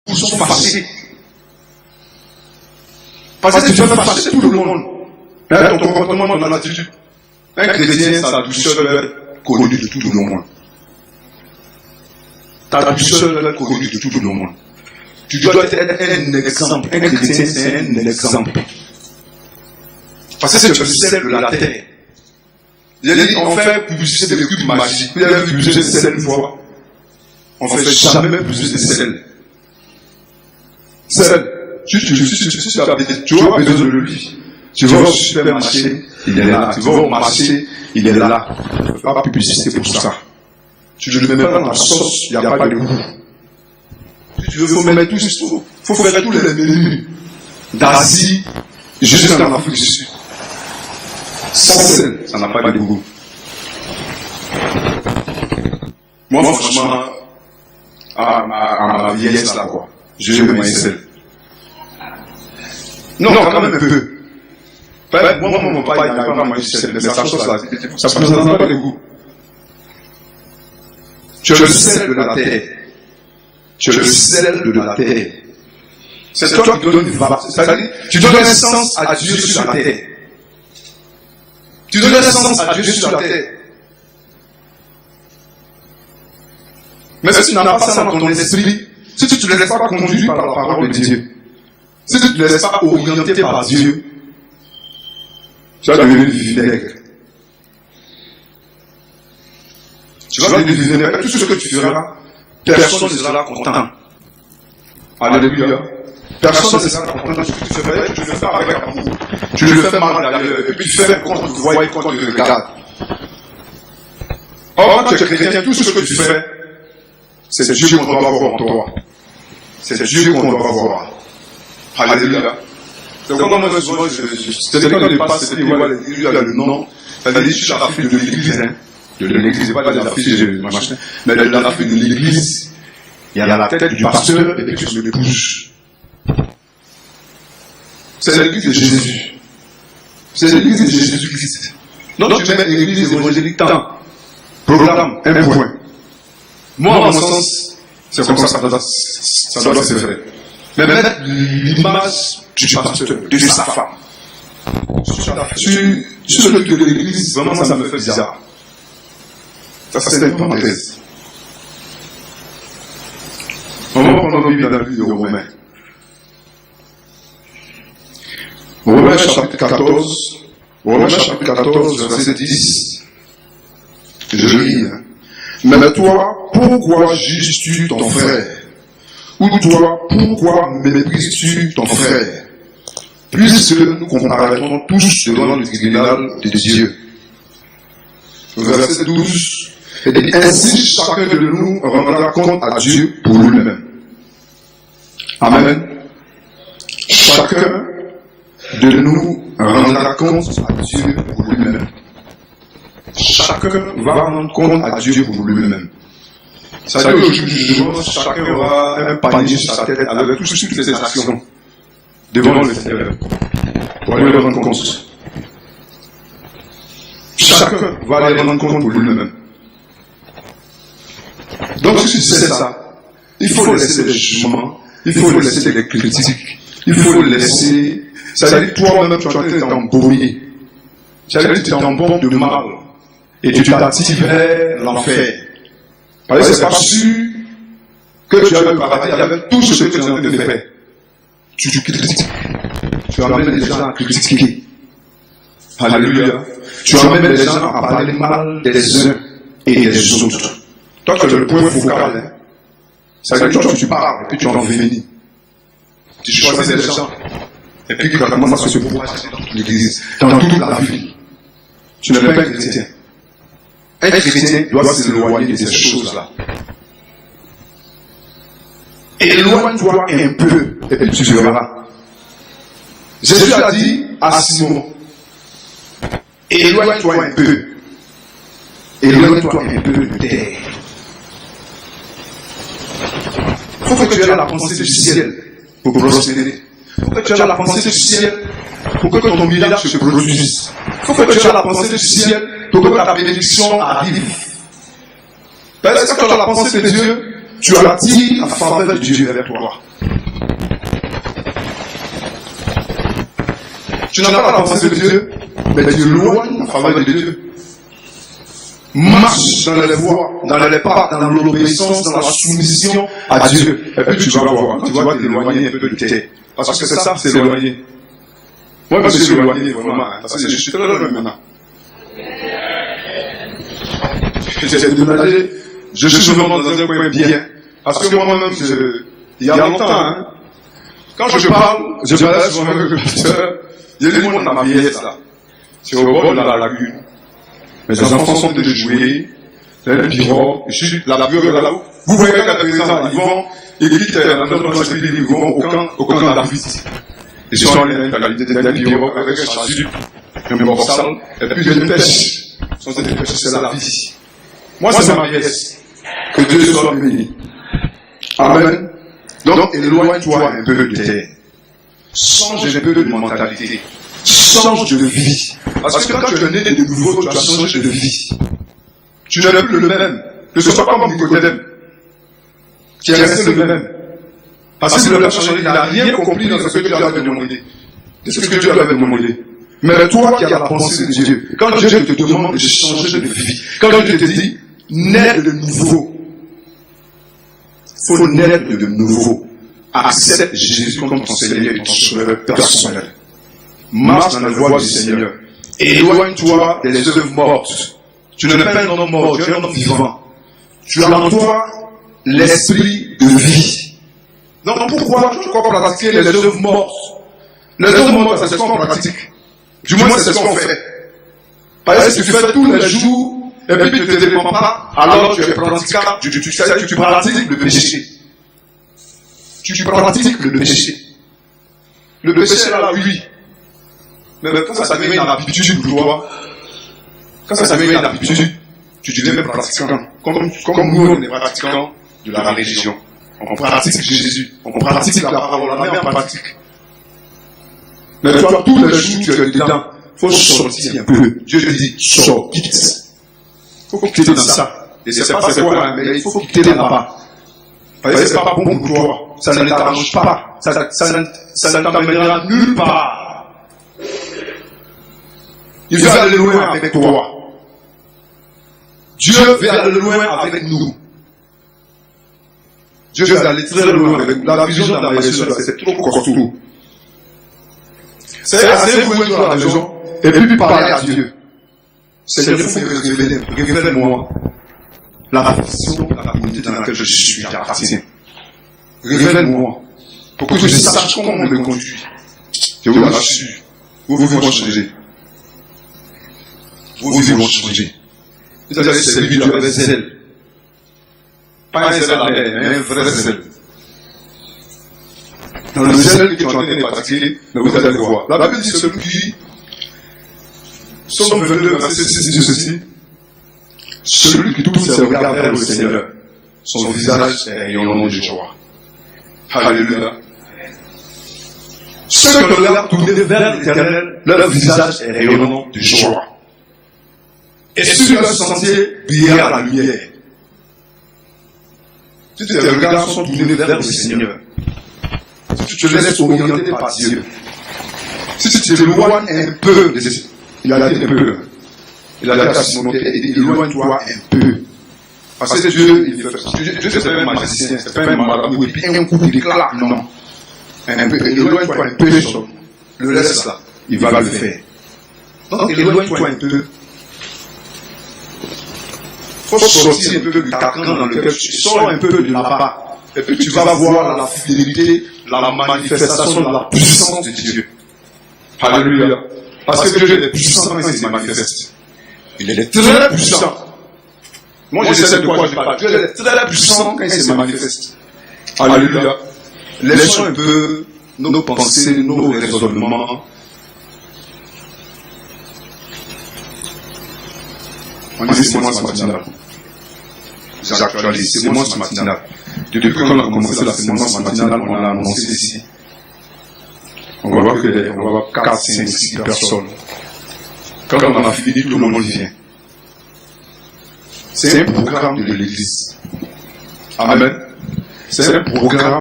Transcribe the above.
Ils sont fâchés. Parce que tu vas fâcher tout le monde. Ton comportement, ton attitude. Un chrétien, sa douceur va être connue de tout le monde. Ta douceur va être connue de tout le monde. Tu dois être un exemple. Un chrétien, c'est un exemple. Parce que c'est le sel de la terre. Il a dit, on fait publicité de cubes magiques. Il a publicité de sel une fois. On ne fait jamais publicité de sel. Sel. Tu as besoin de lui. Tu vas au supermarché, il est là. Tu vas au marché, il est là. Tu ne fais pas publicité pour ça. Tu ne le mets pas dans la sauce, il n'y a pas de goût. Il faut mettre tout juste. Il faut faire tous les menus d'Asie jusqu'en Afrique du Sud. Sans sel, ça n'a pas de goût. Moi, franchement, à ma vieillesse là, quoi, je veux manger sel. Non, quand même un peu. Moi, mon papa, il n'a pas mangé sel, mais sa sauce là, ça ne présente pas de goût. Tu es le sel de la terre. Tu es le sel de la terre. C'est toi qui donnes tu donnes un sens à Dieu sur la terre. Tu donnes un sens à Dieu sur la terre. Mais si tu n'as pas ça dans ton esprit, si tu ne te laisses pas conduire par la parole de Dieu, si tu ne te laisses pas orienter par Dieu, tu vas devenir du vinaigre. Tu vas devenir du vinaigre. Tout ce que tu feras, personne ne sera content. Alléluia. Personne ne sera content de ce que tu fais. Tu le fais avec amour. Tu le fais mal d'ailleurs. Et puis tu fais quand on te voit et quand on te regarde. Or, quand tu es chrétien, tout ce que tu fais, c'est Dieu qu'on doit voir en toi. C'est Dieu qu'on doit voir. Alléluia. C'est comme moi, souvent, c'est quelqu'un qui passe, il voit le nom, ça veut dire, je suis à la file de l'église, de l'église, pas de la file de machin, mais de la file de l'église, il y a la tête du pasteur et puis sur l'épouse. C'est l'église de Jésus. C'est l'église de Jésus-Christ. Donc tu mets l'église évangélique tant. Programme, un point. Moi, à mon sens, c'est comme ça ça doit se faire. Mais mettre l'image du pasteur, de sa femme, sur le cœur de l'église, vraiment ça me fait bizarre. Ça c'est une parenthèse. On va prendre la Bible dans la Bible de Romains. Romains chapitre 14, verset 10. Je lis. Mais toi, pourquoi juges-tu ton frère? Ou toi, pourquoi méprises-tu ton frère? Puisque nous comparaîtrons tous devant le tribunal de Dieu. Verset 12. Et ainsi chacun de nous rendra compte à Dieu pour lui-même. Amen. Chacun de nous rendra compte à Dieu pour lui-même. Chacun va rendre compte à Dieu pour lui-même. C'est-à-dire qu'au jour du jugement, chacun aura un panier sur sa tête avec toutes ses actions devant le Seigneur pour aller rendre compte. Chacun va aller rendre compte pour lui-même. Donc si tu sais ça, il faut laisser les jugements, il faut laisser les critiques, il faut laisser... C'est-à-dire toi-même tu es en train de t'embaumer. C'est-à-dire que tu t'embaumes de mal et tu t'attires vers l'enfer. Parce que c'est pas sûr que tu as le paradis avec tout ce que tu es en train de faire. Tu critiques. Tu amènes les gens à critiquer. Alléluia. Tu amènes les gens à parler mal des uns et des autres. Toi, tu as le point focal. Ça veut dire que tu parles et puis tu envenis. Tu choisis les gens. Et puis tu commences à se propager dans toute l'église, dans toute la vie. Tu n'es pas un chrétien. Un chrétien doit s'éloigner de ces choses-là. Éloigne-toi un peu, et puis tu verras. Jésus a dit à Simon, éloigne-toi un peu. Éloigne-toi un peu de terre. Il faut que tu aies la pensée du ciel pour prospérer. Il faut que tu aies la pensée du ciel pour que ton village se produise. Il faut que tu aies la pensée du ciel pour que ta bénédiction arrive. Parce que quand tu as la pensée de Dieu, tu attires la faveur de Dieu vers toi. Tu n'as pas la pensée de Dieu, mais tu éloignes la faveur de Dieu. Marche dans les voies, dans les pas, dans l'obéissance, dans la soumission à Dieu. Et puis tu vas voir, tu vas t'éloigner un peu de terre. Parce que ça, c'est éloigné. Moi, je suis éloigné vraiment. Parce que je suis très loin maintenant. J'ai déménagé, je suis vraiment dans un coin bien. Parce que moi-même, il y a longtemps, hein, quand je parle souvent avec le pasteur, il y a du monde dans ma vieillesse là. C'est au bord de la lagune. Mes enfants sont de jouer, un pirogue, je suis la pirogue là-haut. Vous voyez qu'à présent, ils vont, ils quittent ils vont au camp David. Ils sont allés dans la pirogue avec un chasuble, un borsal, et puis une pêche. Sont des pêches, c'est la vie. Moi, c'est ma vieillesse. Que Dieu soit béni. Amen. Donc, éloigne-toi un peu de terre. Change un peu de mentalité. Change de vie. Parce que quand tu es né de nouveau, tu as changé de vie. Tu n'es plus le même. Ne sois pas comme Nicodème. Tu es resté le même. Parce qu'il n'a pas changé, il n'a rien compris dans ce que Dieu avait demandé. De ce que Dieu lui avait demandé. Mais toi qui as la pensée de Dieu, quand Dieu te demande de changer de vie, quand Dieu te dit, naître de nouveau, il faut naître de nouveau. Accepte Jésus comme ton Seigneur et ton Sauveur personnel. Marche dans la voie du Seigneur. Éloigne-toi des œuvres mortes. Tu n'es pas un homme mort, tu es un homme vivant. Tu as en toi l'esprit de vie. Donc pourquoi pratiquer les œuvres mortes? Les œuvres mortes, c'est ce qu'on pratique. Du moins, c'est ce qu'on fait. Parce que tu fais tous les jours, et puis tu ne te dépends pas, alors tu es pratiquant, tu pratiques le péché. Tu pratiques le péché. Le péché là, oui. Mais quand ça devient une habitude pour toi, quand ça devient une habitude, tu deviens même pratiquant. Comme nous, on est pratiquants de la religion. On pratique Jésus. On pratique la parole, on la met en pratique. Mais toi, tous les jours, tu es dedans. Il faut sortir un peu. Dieu te dit, sors, quitte. Il faut quitter dans ça. Et c'est pas c'est quoi, mais il faut quitter là-bas. Parce que c'est pas bon pour toi. Ça ne t'arrange pas. Ça ne t'emmènera nulle part. Il veut aller loin avec toi. Dieu veut aller loin avec nous. Dieu veut aller très loin avec nous. La vision dans la maison, c'est trop costaud. C'est assez pour être à la maison et puis parler à Dieu. Seigneur, il faut me révèle-moi la vision de la communauté dans laquelle je suis, j'appartiens. Révèle-moi pour que je sache comment on me conduit. Je vous l'assure. Vos vies vont changer. Vos vies vont changer. Vous allez servir avec zèle. Pas un zèle à l'air, mais un vrai zèle. Dans le zèle que tu es en train de pratiquer, vous allez voir. La Bible dit celui qui, Somme 22, verset 6 dit ceci, celui qui tourne ses regards vers le Seigneur, son visage est rayonnant de joie. Alléluia. Ceux qui regardent tourner vers l'Éternel, leur visage est rayonnant de joie. Et sur leur sentier brillera la lumière. Si tes regards sont tournés vers le Seigneur, si tu te laisses orienter par Dieu, si tu t'éloignes un peu, il a dit un peu, il a dit à Simon, éloigne-toi un peu. Parce que Dieu, c'est pas un magicien, c'est pas un marabout, et puis un coup d'éclat, non. Un peu, éloigne-toi un peu, le laisse là, il va le faire. Donc éloigne-toi un peu. Il faut sortir un peu du carcan dans lequel tu sors un peu de là-bas. Et puis tu vas voir la fidélité, la manifestation de la puissance de Dieu. Alléluia. Parce que Dieu est puissant quand il se manifeste. Il est très puissant. Moi je sais de quoi je parle. Dieu est très puissant quand il se manifeste. Alléluia. Laissons un peu nos pensées, nos raisonnements. On dit sémence matinale. J'actualise sémence matinale. Depuis qu'on a commencé la sémence matinale, on l'a annoncé ici. On va voir que on va voir 4, 5, 6 personnes. Quand on a fini, tout le monde vient. C'est un programme de l'Église. Amen. C'est un programme